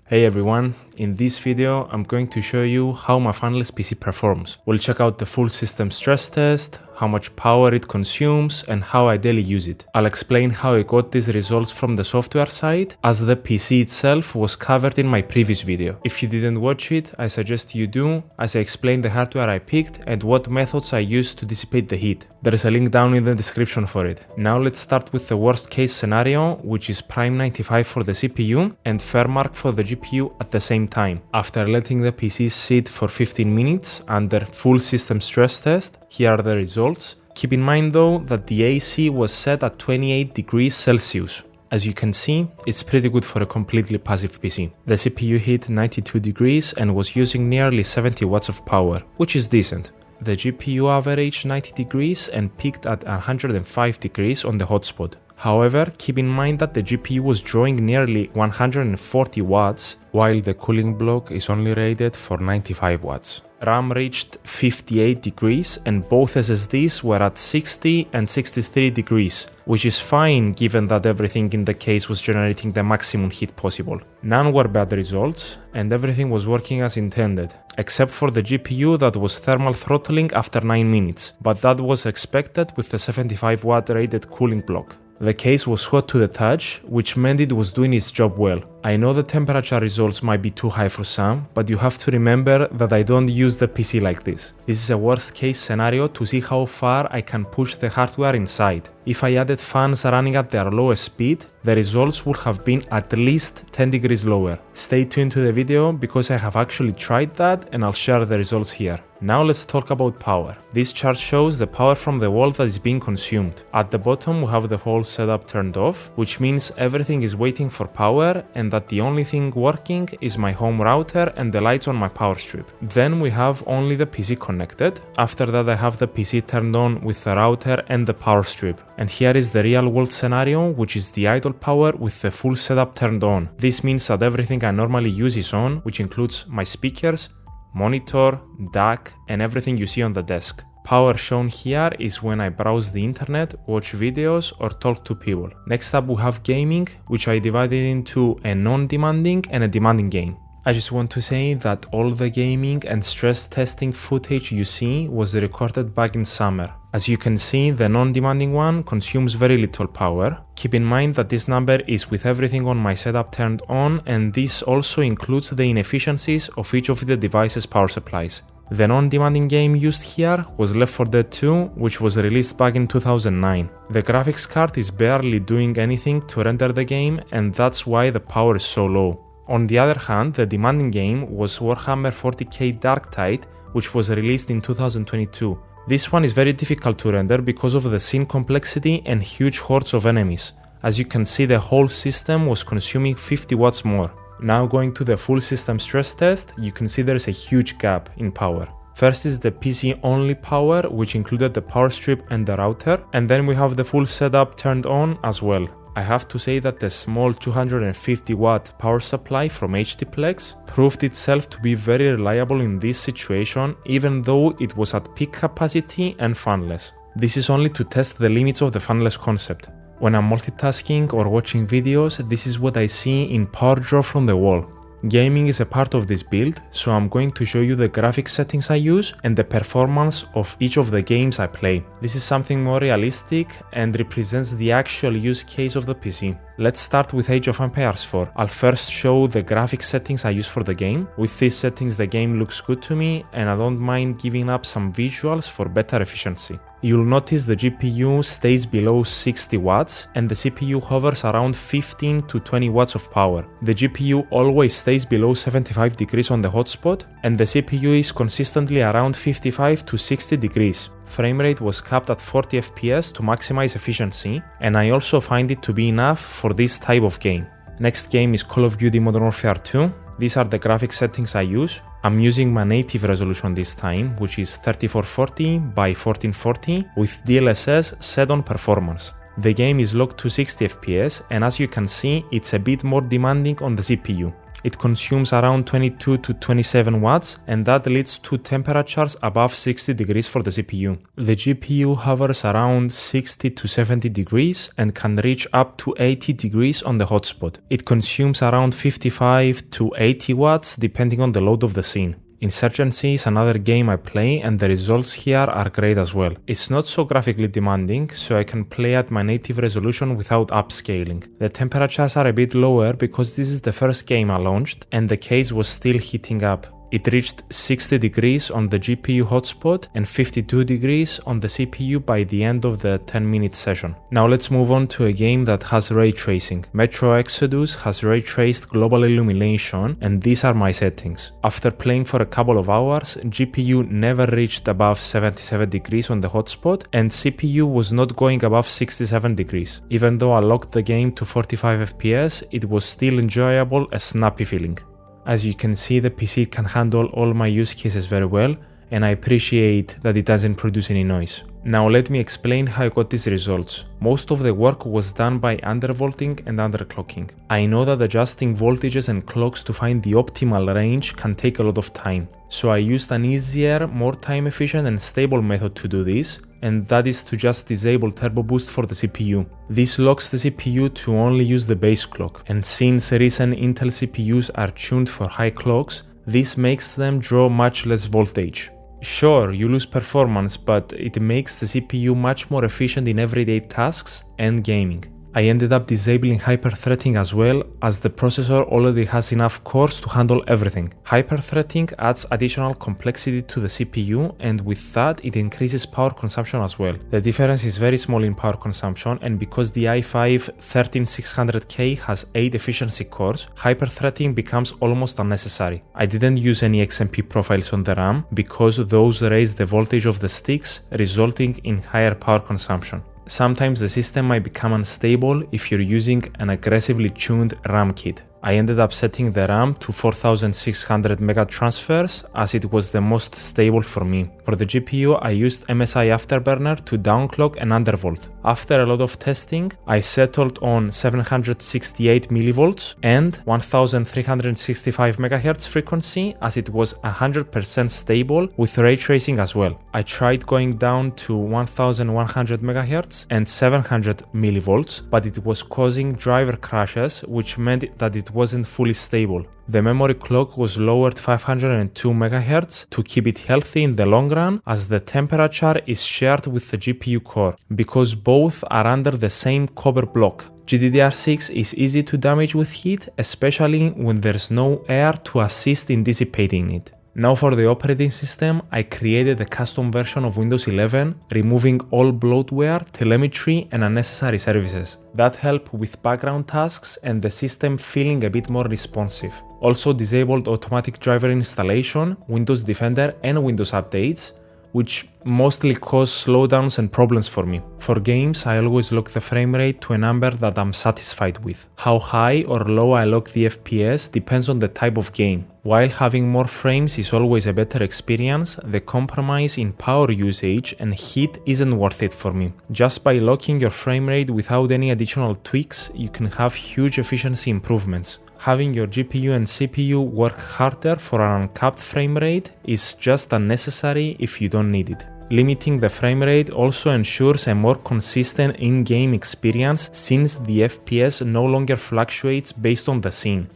Hey everyone, in this video I'm going to show you how my Fanless PC performs. We'll check out the full system stress test, how much power it consumes and how I daily use it. I'll explain how I got these results from the software side, as the PC itself was covered in my previous video. If you didn't watch it, I suggest you do, as I explain the hardware I picked and what methods I used to dissipate the heat. There is a link down in the description for it. Now let's start with the worst case scenario, which is Prime 95 for the CPU and Fairmark for the GPU at the same time. After letting the PC sit for 15 minutes under full system stress test, here are the results. Keep in mind though that the AC was set at 28 degrees Celsius. As you can see, it's pretty good for a completely passive PC. The CPU hit 92 degrees and was using nearly 70 watts of power, which is decent. The GPU averaged 90 degrees and peaked at 105 degrees on the hotspot. However, keep in mind that the GPU was drawing nearly 140 watts, while the cooling block is only rated for 95 watts. RAM reached 58 degrees and both SSDs were at 60 and 63 degrees, which is fine given that everything in the case was generating the maximum heat possible. None were bad results and everything was working as intended, except for the GPU that was thermal throttling after 9 minutes, but that was expected with the 75 watt rated cooling block. The case was hot to the touch, which meant it was doing its job well. I know the temperature results might be too high for some, but you have to remember that I don't use the PC like this. This is a worst case scenario to see how far I can push the hardware inside. If I added fans running at their lowest speed, the results would have been at least 10 degrees lower. Stay tuned to the video because I have actually tried that and I'll share the results here. Now let's talk about power. This chart shows the power from the wall that is being consumed. At the bottom we have the whole setup turned off, which means everything is waiting for power and that the only thing working is my home router and the lights on my power strip. Then we have only the PC connected. After that I have the PC turned on with the router and the power strip. And here is the real world scenario, which is the idle power with the full setup turned on. This means that everything I normally use is on, which includes my speakers, monitor, DAC, and everything you see on the desk. Power shown here is when I browse the internet, watch videos, or talk to people. Next up we have gaming, which I divided into a non-demanding and a demanding game. I just want to say that all the gaming and stress testing footage you see was recorded back in summer. As you can see, the non-demanding one consumes very little power. Keep in mind that this number is with everything on my setup turned on, and this also includes the inefficiencies of each of the device's power supplies. The non-demanding game used here was Left 4 Dead 2, which was released back in 2009. The graphics card is barely doing anything to render the game, and that's why the power is so low. On the other hand, the demanding game was Warhammer 40k Darktide, which was released in 2022. This one is very difficult to render because of the scene complexity and huge hordes of enemies. As you can see, the whole system was consuming 50 watts more. Now going to the full system stress test, you can see there is a huge gap in power. First is the PC only power, which included the power strip and the router, and then we have the full setup turned on as well. I have to say that the small 250 watt power supply from HDPlex proved itself to be very reliable in this situation, even though it was at peak capacity and fanless. This is only to test the limits of the fanless concept. When I'm multitasking or watching videos, this is what I see in power draw from the wall. Gaming is a part of this build, so I'm going to show you the graphics settings I use and the performance of each of the games I play. This is something more realistic and represents the actual use case of the PC. Let's start with Age of Empires 4. I'll first show the graphics settings I use for the game. With these settings the game looks good to me and I don't mind giving up some visuals for better efficiency. You'll notice the GPU stays below 60 watts and the CPU hovers around 15 to 20 watts of power. The GPU always stays below 75 degrees on the hotspot and the CPU is consistently around 55 to 60 degrees. Frame rate was capped at 40 FPS to maximize efficiency, and I also find it to be enough for this type of game. Next game is Call of Duty Modern Warfare 2. These are the graphics settings I use. I'm using my native resolution this time, which is 3440 by 1440 with DLSS set on performance. The game is locked to 60 FPS and as you can see, it's a bit more demanding on the CPU. It consumes around 22 to 27 watts, and that leads to temperatures above 60 degrees for the CPU. The GPU hovers around 60 to 70 degrees and can reach up to 80 degrees on the hotspot. It consumes around 55 to 80 watts depending on the load of the scene. Insurgency is another game I play, and the results here are great as well. It's not so graphically demanding, so I can play at my native resolution without upscaling. The temperatures are a bit lower because this is the first game I launched and the case was still heating up. It reached 60 degrees on the GPU hotspot and 52 degrees on the CPU by the end of the 10-minute session. Now let's move on to a game that has ray tracing. Metro Exodus has ray traced global illumination, and these are my settings. After playing for a couple of hours, GPU never reached above 77 degrees on the hotspot and CPU was not going above 67 degrees. Even though I locked the game to 45 FPS, it was still enjoyable, a snappy feeling. As you can see, the PC can handle all my use cases very well, and I appreciate that it doesn't produce any noise. Now let me explain how I got these results. Most of the work was done by undervolting and underclocking. I know that adjusting voltages and clocks to find the optimal range can take a lot of time, so I used an easier, more time efficient and stable method to do this, and that is to just disable turbo boost for the CPU. This locks the CPU to only use the base clock, and since recent Intel CPUs are tuned for high clocks, this makes them draw much less voltage. Sure, you lose performance, but it makes the CPU much more efficient in everyday tasks and gaming. I ended up disabling hyperthreading as well, as the processor already has enough cores to handle everything. Hyperthreading adds additional complexity to the CPU, and with that it increases power consumption as well. The difference is very small in power consumption, and because the i5-13600K has 8 efficiency cores, hyperthreading becomes almost unnecessary. I didn't use any XMP profiles on the RAM because those raise the voltage of the sticks, resulting in higher power consumption. Sometimes the system might become unstable if you're using an aggressively tuned RAM kit. I ended up setting the RAM to 4600 mega transfers as it was the most stable for me. For the GPU, I used MSI Afterburner to downclock and undervolt. After a lot of testing, I settled on 768 millivolts and 1365 MHz frequency, as it was 100% stable with ray tracing as well. I tried going down to 1100 MHz and 700 millivolts, but it was causing driver crashes, which meant that it wasn't fully stable. The memory clock was lowered 502 MHz to keep it healthy in the long run, as the temperature is shared with the GPU core, because both are under the same copper block. GDDR6 is easy to damage with heat, especially when there's no air to assist in dissipating it. Now for the operating system, I created a custom version of Windows 11, removing all bloatware, telemetry and unnecessary services. That helped with background tasks and the system feeling a bit more responsive. Also disabled automatic driver installation, Windows Defender and Windows updates, which mostly cause slowdowns and problems for me. For games, I always lock the frame rate to a number that I'm satisfied with. How high or low I lock the FPS depends on the type of game. While having more frames is always a better experience, the compromise in power usage and heat isn't worth it for me. Just by locking your frame rate without any additional tweaks, you can have huge efficiency improvements. Having your GPU and CPU work harder for an uncapped frame rate is just unnecessary if you don't need it. Limiting the frame rate also ensures a more consistent in-game experience, since the FPS no longer fluctuates based on the scene.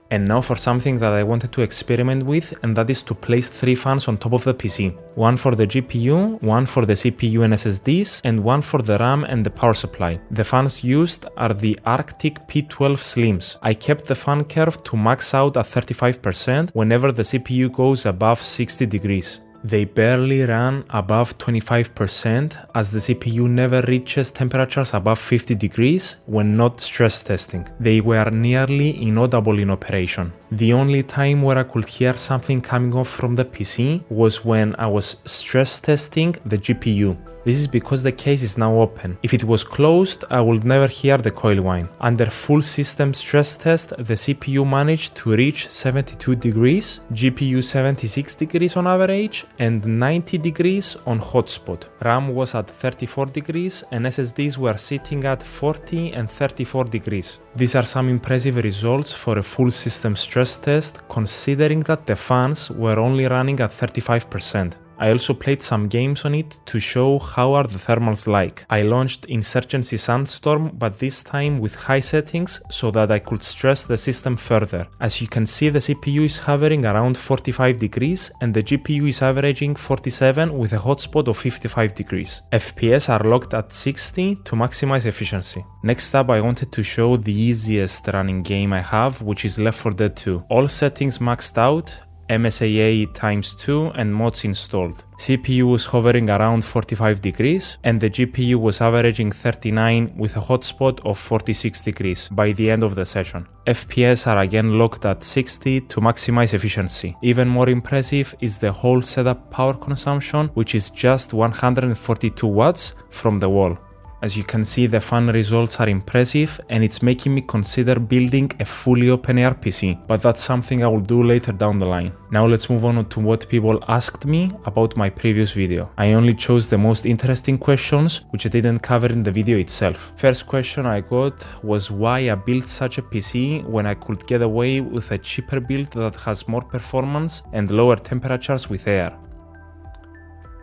And now for something that I wanted to experiment with, and that is to place 3 fans on top of the PC. One for the GPU, one for the CPU and SSDs, and one for the RAM and the power supply. The fans used are the Arctic P12 Slims. I kept the fan curve to max out at 35% whenever the CPU goes above 60 degrees. They barely run above 25% as the CPU never reaches temperatures above 50 degrees when not stress testing. They were nearly inaudible in operation. The only time where I could hear something coming off from the PC was when I was stress testing the GPU. This is because the case is now open. If it was closed, I would never hear the coil whine. Under full system stress test, the CPU managed to reach 72 degrees, GPU 76 degrees on average, and 90 degrees on hotspot. RAM was at 34 degrees and SSDs were sitting at 40 and 34 degrees. These are some impressive results for a full system stress test, considering that the fans were only running at 35%. I also played some games on it to show how are the thermals like. I launched Insurgency Sandstorm, but this time with high settings so that I could stress the system further. As you can see, the CPU is hovering around 45 degrees and the GPU is averaging 47 with a hotspot of 55 degrees. FPS are locked at 60 to maximize efficiency. Next up, I wanted to show the easiest running game I have, which is Left 4 Dead 2. All settings maxed out, MSAA ×2 and mods installed. CPU was hovering around 45 degrees and the GPU was averaging 39 with a hotspot of 46 degrees by the end of the session. FPS are again locked at 60 to maximize efficiency. Even more impressive is the whole setup power consumption, which is just 142 watts from the wall. As you can see, the fan results are impressive and it's making me consider building a fully open-air PC, but that's something I will do later down the line. Now let's move on to what people asked me about my previous video. I only chose the most interesting questions, which I didn't cover in the video itself. First question I got was why I built such a PC when I could get away with a cheaper build that has more performance and lower temperatures with air.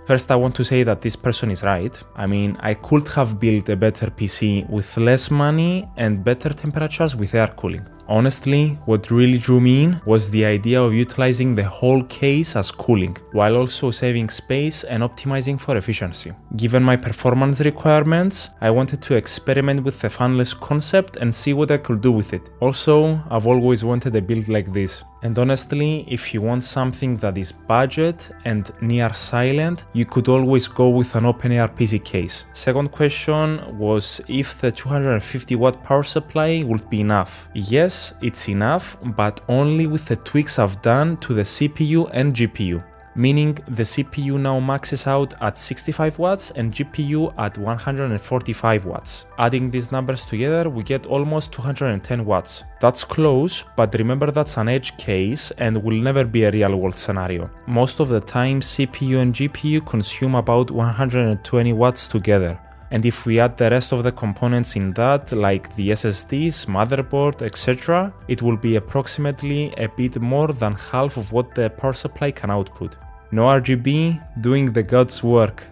First, I want to say that this person is right. I mean, I could have built a better PC with less money and better temperatures with air cooling. Honestly, what really drew me in was the idea of utilizing the whole case as cooling, while also saving space and optimizing for efficiency. Given my performance requirements, I wanted to experiment with the fanless concept and see what I could do with it. Also, I've always wanted a build like this. And honestly, if you want something that is budget and near silent, you could always go with an open-air PC case. Second question was if the 250 watt power supply would be enough. Yes, it's enough, but only with the tweaks I've done to the CPU and GPU. Meaning the CPU now maxes out at 65 watts and GPU at 145 watts. Adding these numbers together, we get almost 210 watts. That's close, but remember that's an edge case and will never be a real-world scenario. Most of the time, CPU and GPU consume about 120 watts together. And if we add the rest of the components in that, like the SSDs, motherboard, etc., it will be approximately a bit more than half of what the power supply can output. No RGB, doing the God's work.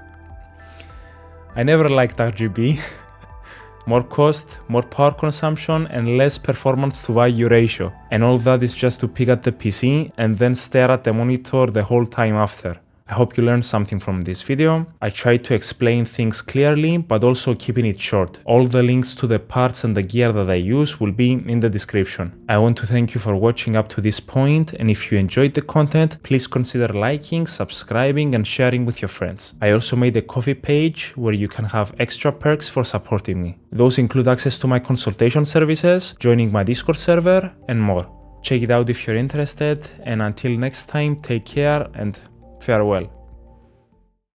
I never liked RGB. More cost, more power consumption, and less performance to value ratio. And all that is just to pick at the PC and then stare at the monitor the whole time after. I hope you learned something from this video. I tried to explain things clearly, but also keeping it short. All the links to the parts and the gear that I use will be in the description. I want to thank you for watching up to this point, and if you enjoyed the content, please consider liking, subscribing, and sharing with your friends. I also made a Ko-fi page where you can have extra perks for supporting me. Those include access to my consultation services, joining my Discord server, and more. Check it out if you're interested, and until next time, take care and farewell.